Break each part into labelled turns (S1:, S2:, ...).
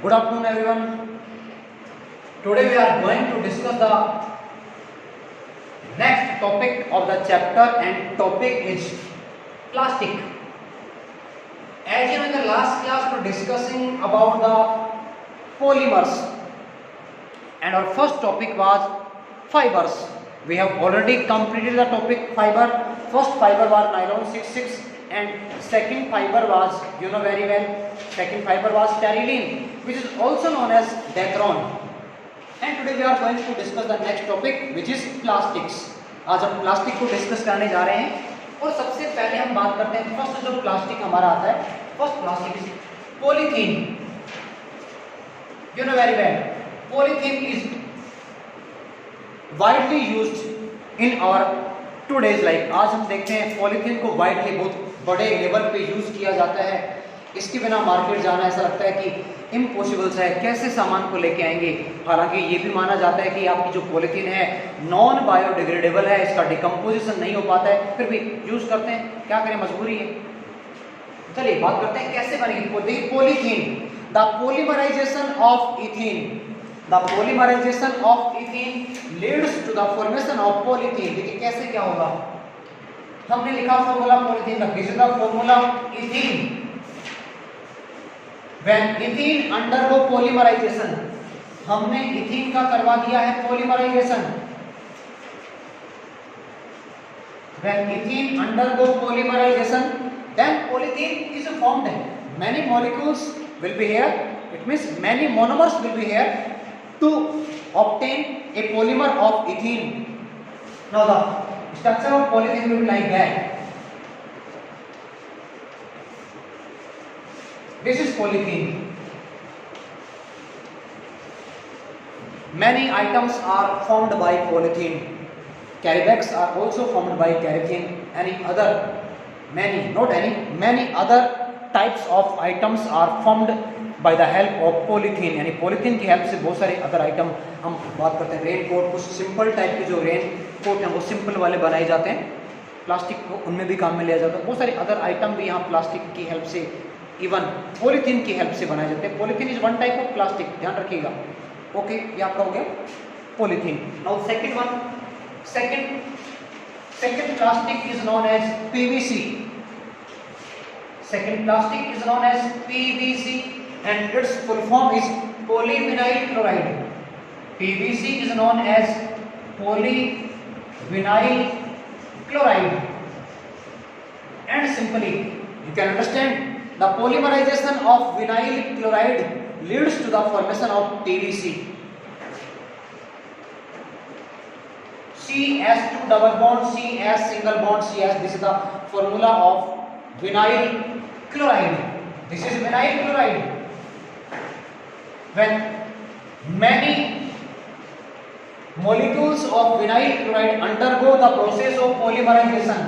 S1: Good afternoon, everyone. Today we are going to discuss the next topic of the chapter, and topic is plastic. As you know, in the last class we were discussing about the polymers, and our first topic was fibers. We have already completed the topic fiber. First fiber was nylon 66, and second fiber was, you know very well, second fiber was terylene, which is also known as Dacron. And today we are going to discuss the next topic, which is plastics. आज हम plastic को discuss करने जा रहे हैं, और सबसे पहले हम बात करते हैं फर्स्ट जो प्लास्टिक हमारा आता है. First plastic is polythene. You know very well, polythene is widely used in our today's life. आज हम देखते हैं पॉलीथीन को वाइडली बहुत बड़े लेवल पे यूज किया जाता है. इसके बिना मार्केट जाना ऐसा लगता है कि इम्पॉसिबल सा है, कैसे सामान को लेके आएंगे. हालांकि ये भी माना जाता है कि आपकी जो पॉलीथीन है नॉन बायोडिग्रेडेबल है, इसका डिकम्पोजिशन नहीं हो पाता है, फिर भी यूज करते हैं. क्या करें, मजबूरी है. चलिए बात करते हैं कैसे बनेगी polythene. The polymerization of ethene, the polymerization of ethene leads to the formation of polythene. देखिए कैसे क्या होगा. हमने लिखा फॉर्मूला पॉलीथीन का. This is the formula ethene. When ethene undergo polymerization, हमने इथीन का करवा दिया है polymerization. When ethene undergo polymerization, then polythene is formed. Many molecules will be here. It means many monomers will be here to obtain a polymer of ethene. Now the structure of polythene will be like that. This is polythene. Many items are formed by polythene. Carry bags are also formed by polythene. Any other, many, not any, many other types of items are formed by the help of polythene. यानी polythene की help से बहुत सारे other item हम बात करते हैं. Rain coat, कुछ सिंपल टाइप के जो रेन कोट हैं वो सिंपल वाले बनाए जाते हैं. प्लास्टिक को उनमें भी काम में लिया जाता है. बहुत सारे अदर आइटम भी यहाँ प्लास्टिक की हेल्प से, इवन पॉलीथीन की हेल्प से बनाए जाते हैं. Polythene is one type of plastic, ध्यान रखिएगा. ओके, ये आपका हो गया polythene. Now second one, second plastic is known as PVC. Second plastic is known as PVC and its full form is polyvinyl chloride. PVC is known as polyvinyl chloride. And simply you can understand the polymerization of vinyl chloride leads to the formation of PVC. CS2 double bond CS single bond CS. This is the formula of vinyl chloride. This is vinyl chloride. When many molecules of vinyl chloride undergo the process of polymerization,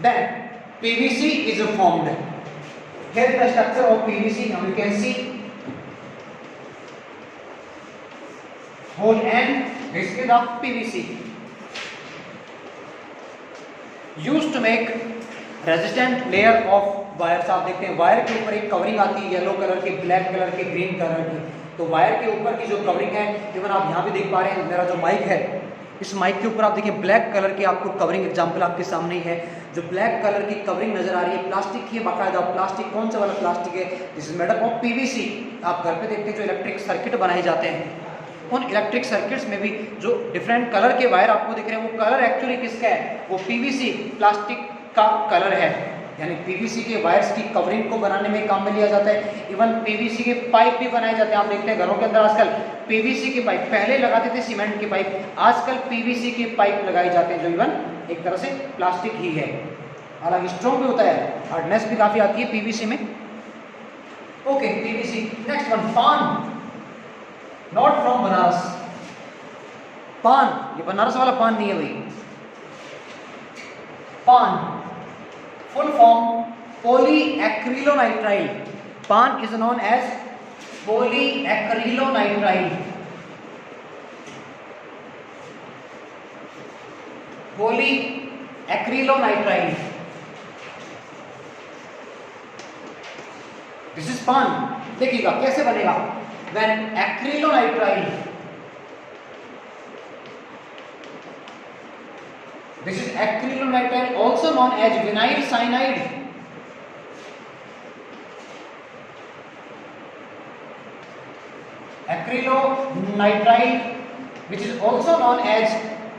S1: then PVC is formed. Here is the structure of PVC. Now you can see whole end. This is the PVC used to make resistant layer of wires. आप देखते हैं wire के ऊपर एक covering आती है yellow colour की, black colour की, ग्रीन कलर की. तो वायर के ऊपर की जो कवरिंग है, इवन आप यहाँ भी देख पा रहे हैं मेरा जो माइक है, इस माइक के ऊपर आप देखिए ब्लैक कलर की आपको कवरिंग, एग्जांपल आपके सामने ही है. जो ब्लैक कलर की कवरिंग नजर आ रही है प्लास्टिक की है, बाकायदा प्लास्टिक. कौन सा वाला प्लास्टिक है? This is made up of PVC. आप घर पे देखते हैं जो इलेक्ट्रिक सर्किट बनाए जाते हैं, उन इलेक्ट्रिक सर्किट्स में भी जो डिफरेंट कलर के वायर आपको दिख रहे हैं, वो कलर एक्चुअली किसका है? वो पीवीसी प्लास्टिक का कलर है. यानी पीवीसी के वायर्स की कवरिंग को बनाने में काम में लिया जाता है. इवन पीवीसी के पाइप भी बनाए जाते हैं. आप देखते हैं घरों के अंदर आजकल पीवीसी के पाइप, पहले लगाते थे सीमेंट के पाइप, आजकल पीवीसी के पाइप लगाए जाते हैं, जो इवन एक तरह से प्लास्टिक ही है. हालांकि स्ट्रॉन्ग भी होता है, हार्डनेस भी काफी आती है पीवीसी में. Okay, PVC. नेक्स्ट वन, पान. Not from Banaras. पान, ये बनारस वाला पान नहीं है भाई. पान full form polyacrylonitrile. Pan is known as polyacrylonitrile. Polyacrylonitrile, this is PAN. देखिएगा कैसे बनेगा, when acrylonitrile, this is acrylonitrile also known as vinyl cyanide, acrylonitrile which is also known as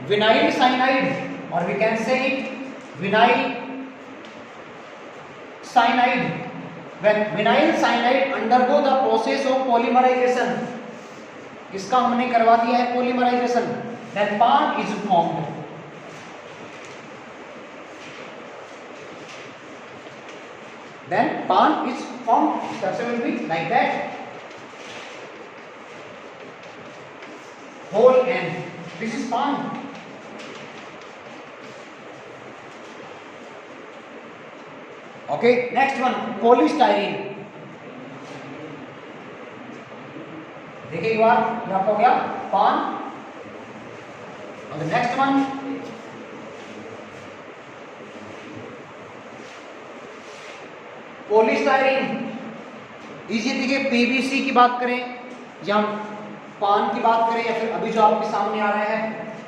S1: vinyl cyanide, or we can say it vinyl cyanide. When vinyl cyanide undergo the process of polymerization, इसका हमने करवा दिया है polymerization, then PAN is formed. Then PAN is formed. Structure will be like that. Whole end. This is PAN. Okay, next one polystyrene. देखिए एक बार ये आपका हो गया PAN, और नेक्स्ट वन polystyrene. इसी देखिए PVC की बात करें या हम पान की बात करें या फिर अभी जो आपके सामने आ रहे हैं,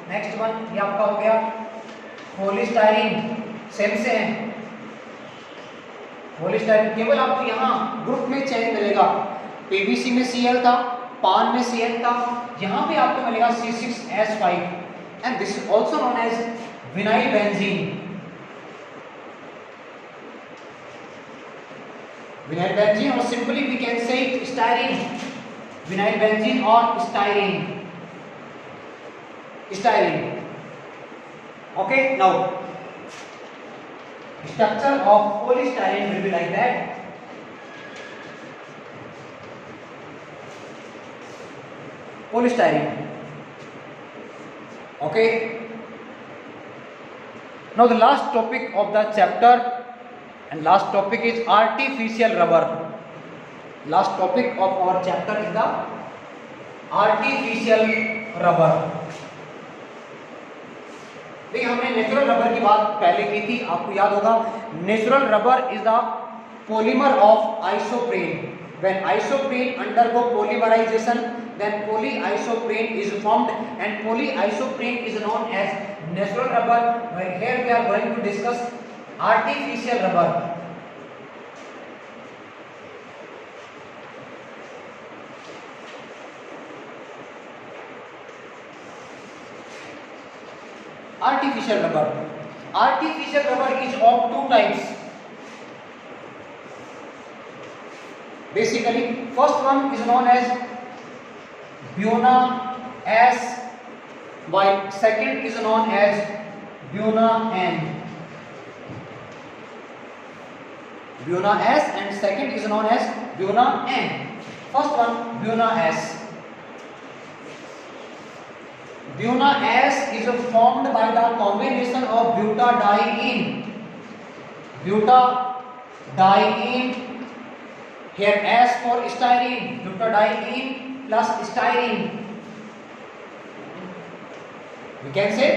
S1: नेक्स्ट वन ये आपका हो गया पॉलीस्टाइरीन, सेम से है पॉलीस्टाइरीन। केवल आपको यहाँ ग्रुप में चेंज मिलेगा, पीवीसी में Cl था, पान में Cl था, यहाँ पे आपको मिलेगा C6H5, and this is also known as vinyl benzene. Vinyl benzene, और simply we can say it styrene, vinyl benzene or styrene. Okay, now structure of polystyrene will be like that. Polystyrene. Okay, now the last topic of the chapter and last topic is artificial rubber. Last topic of our chapter is the artificial rubber. देखिए हमने natural rubber की बात पहले की थी, आपको याद होगा। Natural rubber is the polymer of isoprene. When isoprene undergo polymerization, then polyisoprene is formed, and polyisoprene is known as natural rubber. But here we are going to discuss artificial rubber. Artificial rubber. Artificial rubber is of two types. Basically, first one is known as Buna S, while second is known as Buna N. Buna S and second is known as Buna N. First one, Buna S. Buna S is formed by the combination of butadiene. Butadiene. Here S for styrene. Butadiene plus styrene. We can say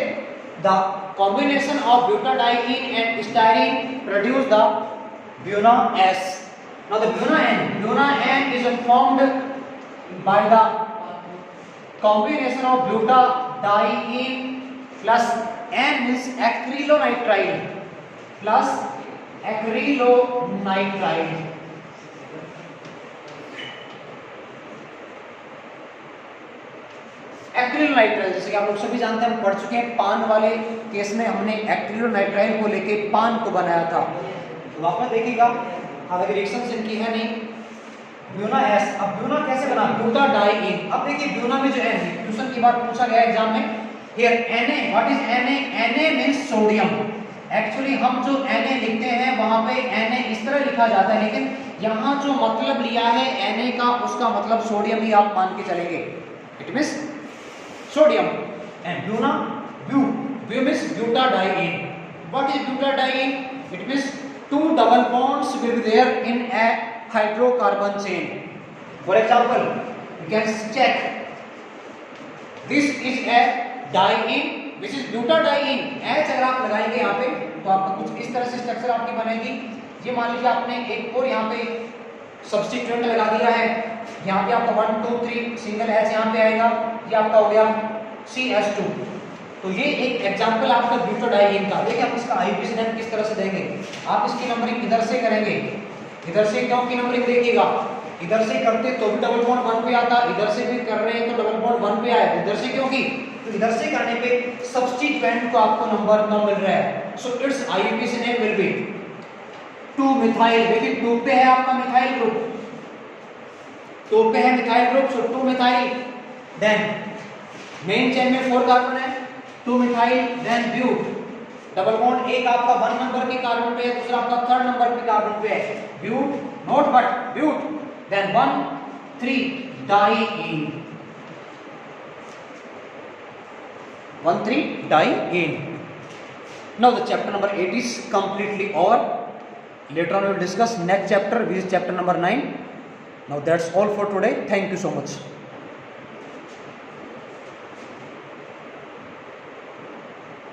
S1: the combination of butadiene and styrene produce the Buna S. Now the Buna N. Buna N is formed by the combination of butadiene plus N is acrylonitrile plus acrylonitrile. Acrylonitrile, जैसे कि आप लोग सभी जानते हैं, हम पढ़ चुके हैं पान वाले केस में हमने एक्रिलोनाइट्राइल को लेके पान को बनाया था। तो वापस देखिएगा, हालांकि रिएक्शन इनकी है नहीं। ब्यूना एस, अब ब्यूना कैसे बना, ब्यूटाडाइईन। अब देखिए ब्यूना में जो है ट्यूशन की बात पूछा गया एग्जाम में, here Na, what is Na? Na means sodium. Actually हम जो Na लिखते हैं वहां पे Na इस तरह लिखा जाता है, लेकिन यहाँ जो मतलब लिया है Na का, उसका मतलब सोडियम ही आप मान के चलेंगे। It means sodium. And Buna, Bu means butadiene. What is butadiene? It means two double bonds will be there in a hydrocarbon chain. For example, you can check. This is a diene which is butadiene, H अगर आप लगाएंगे यहाँ पे तो आपका कुछ इस तरह से स्ट्रक्चर आपकी बनेगी। ये मान लीजिए आपने एक और यहाँ पे सब्स्टिट्यूएंट लगा दिया है, यहाँ पे आपका 1 2 3 सिंगल एच यहाँ पे आएगा, ये आपका हो गया CH2। तो ये एक एग्जांपल आपका ब्यूटाडाइईन का। देखिए आप इसका आईयूपीएसी नेम किस तरह से देंगे, आप इसकी नंबरिंग इधर से करेंगे, इधर से क्यों की नंबरिंग देखिएगा, इधर से करते तो भी डबल बॉन्ड 1 पे आता, इधर से भी कर रहे हैं तो डबल बॉन्ड 1 पे आए, इधर से क्योंकि तो इधर से करने पे सब्स्टिट्यूएंट को आपको नंबर कम मिल रहा है। So it's IUPAC name will be 2 methyl. देखिए 2 पे है आपका मिथाइल ग्रुप, 2 पे है methyl group, so 2 methyl. Then main chain में 4 कार्बन है, 2 methyl, then but, double bond एक आपका 1 नंबर के कार्बन पे है, दूसरा आपका 3rd नंबर के कार्बन पे है, but not but but, then 1 3 diene, 1 3 diene. Now the chapter number 8 is completely over. Later on we will discuss next chapter, which is chapter number 9. Now that's all for today. Thank you so much.